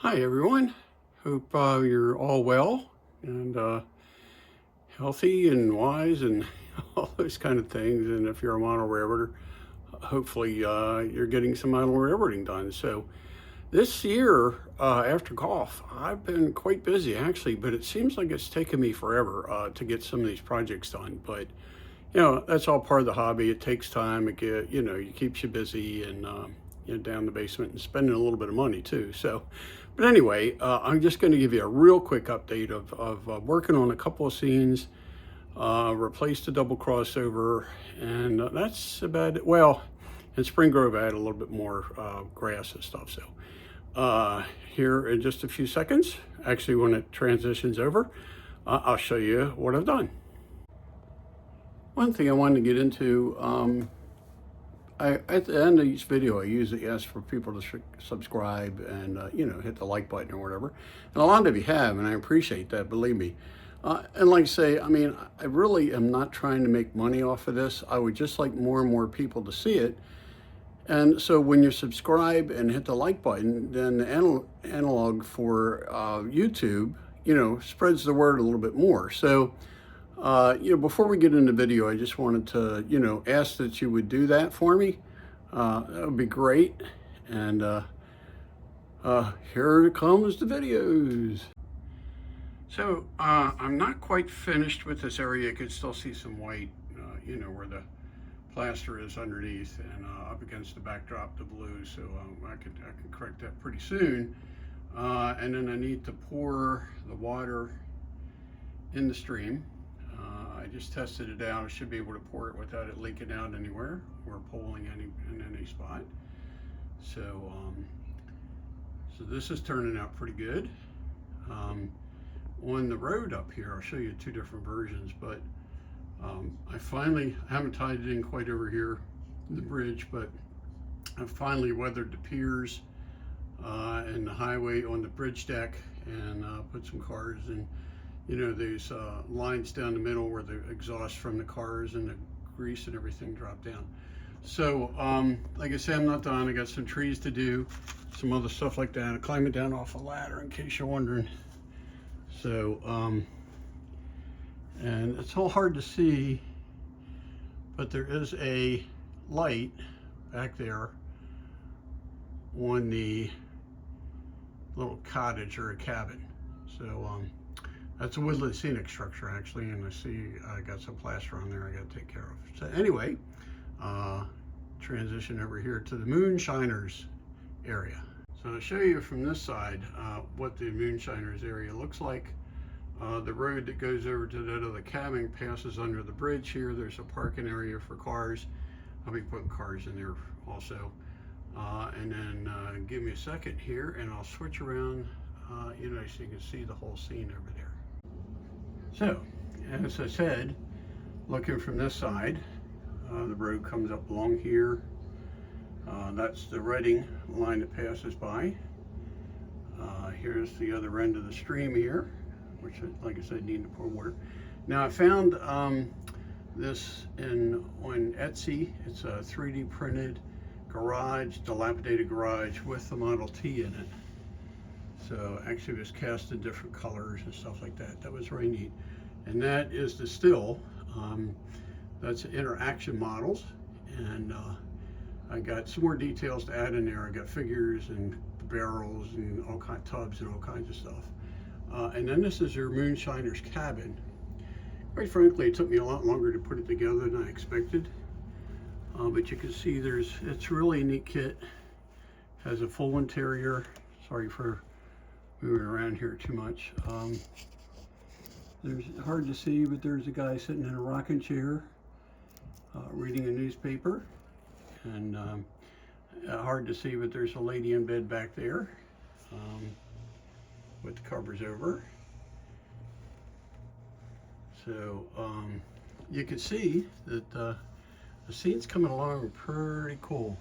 Hi everyone, hope you're all well and healthy and wise and all those kind of things. And if you're a model railroader, hopefully you're getting some model railroading done. So this year after golf, I've been quite busy actually, but it seems like it's taken me forever to get some of these projects done. But that's all part of the hobby. It takes time. It keeps you busy and down the basement and spending a little bit of money too. So, but anyway, I'm just going to give you a real quick update of working on a couple of scenes. Replaced the double crossover, and that's about it. Well, in Spring Grove, I had a little bit more grass and stuff. So, here in just a few seconds, actually, when it transitions over, I'll show you what I've done. One thing I wanted to get into, at the end of each video, I usually ask for people to subscribe and, hit the like button or whatever. And a lot of you have, and I appreciate that, believe me. And like I say, I really am not trying to make money off of this. I would just like more and more people to see it. And so when you subscribe and hit the like button, then the analog for YouTube, spreads the word a little bit more. So, before we get into the video, I just wanted to, ask that you would do that for me. That would be great. And here comes the videos. So I'm not quite finished with this area. You can still see some white, where the plaster is underneath and up against the backdrop, the blue. So I can correct that pretty soon. And then I need to pour the water in the stream. I just tested it out. I should be able to pour it without it leaking out anywhere or pooling in any spot. So, so this is turning out pretty good. On the road up here, I'll show you two different versions, but I haven't tied it in quite over here, the bridge, but I finally weathered the piers and the highway on the bridge deck and put some cars in. These lines down the middle where the exhaust from the cars and the grease and everything drop down. So, like I said, I'm not done. I got some trees to do, some other stuff like that. I'm climbing down off a ladder in case you're wondering. So, and it's all hard to see, but there is a light back there on the little cottage or a cabin. So, that's a woodland scenic structure actually, and I see I got some plaster on there I got to take care of. So anyway, transition over here to the Moonshiners area. So I'll show you from this side what the Moonshiners area looks like. The road that goes over to that other cabin passes under the bridge here. There's a parking area for cars. I'll be putting cars in there also. And then give me a second here and I'll switch around, so you can see the whole scene over there. So, as I said, looking from this side, the road comes up along here. That's the Reading line that passes by. Here's the other end of the stream here, which, like I said, need to pour water. Now, I found this on Etsy. It's a 3D printed garage, dilapidated garage with the Model T in it. So actually it was cast in different colors and stuff like that. That was very neat. And that is the still. That's Inter-Action models. And I got some more details to add in there. I got figures and barrels and all kinds of tubs and all kinds of stuff. And then this is your Moonshiner's cabin. Quite frankly, it took me a lot longer to put it together than I expected. But you can see it's really a neat kit. Has a full interior. Sorry for moving around here too much. There's hard to see, but there's a guy sitting in a rocking chair reading a newspaper. And hard to see, but there's a lady in bed back there with the covers over. So you can see that the scene's coming along pretty cool.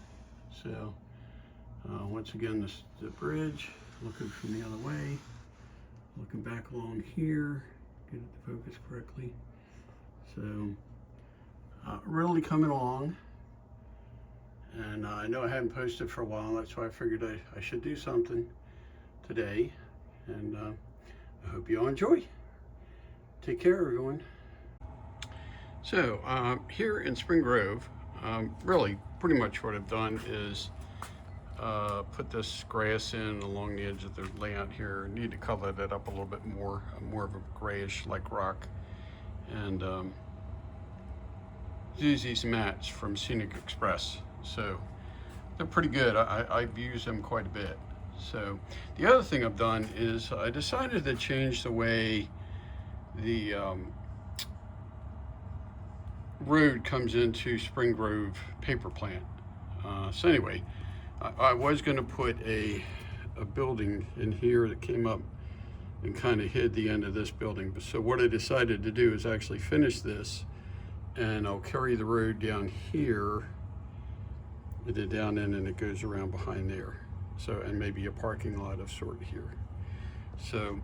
So once again, the bridge, looking from the other way, looking back along here, get it to focus correctly. So really coming along. And I know I hadn't posted for a while. That's why I figured I should do something today, and I hope you all enjoy. Take care, everyone. So here in Spring Grove, really pretty much what I've done is put this grass in along the edge of the layout here. Need to color that up a little bit more of a grayish like rock, and use these mats from Scenic Express. So they're pretty good. I've used them quite a bit. So the other thing I've done is I decided to change the way the road comes into Spring Grove paper plant. So anyway, I was going to put a building in here that came up and kind of hid the end of this building. So what I decided to do is actually finish this, and I'll carry the road down here and then down in, and it goes around behind there. So, and maybe a parking lot of sort here. So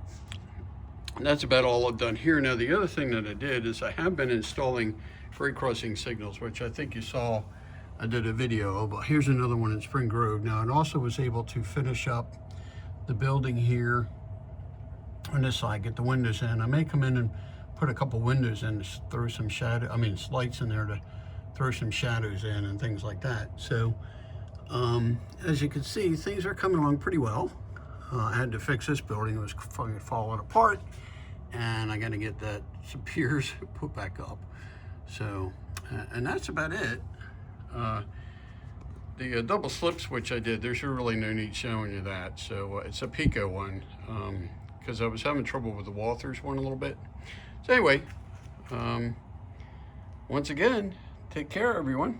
that's about all I've done here. Now the other thing that I did is I have been installing grade crossing signals, which I think you saw I did a video of, but here's another one in Spring Grove. Now, I also was able to finish up the building here on this side, get the windows in. I may come in and put a couple windows in to throw some lights in there to throw some shadows in and things like that. So as you can see, things are coming along pretty well. I had to fix this building. It was falling apart, and I got to get that some piers put back up. So, and that's about it. The double slip switch I did, there's really no need showing you that. So it's a Pico one, because I was having trouble with the Walthers one a little bit. So anyway, once again, take care, everyone.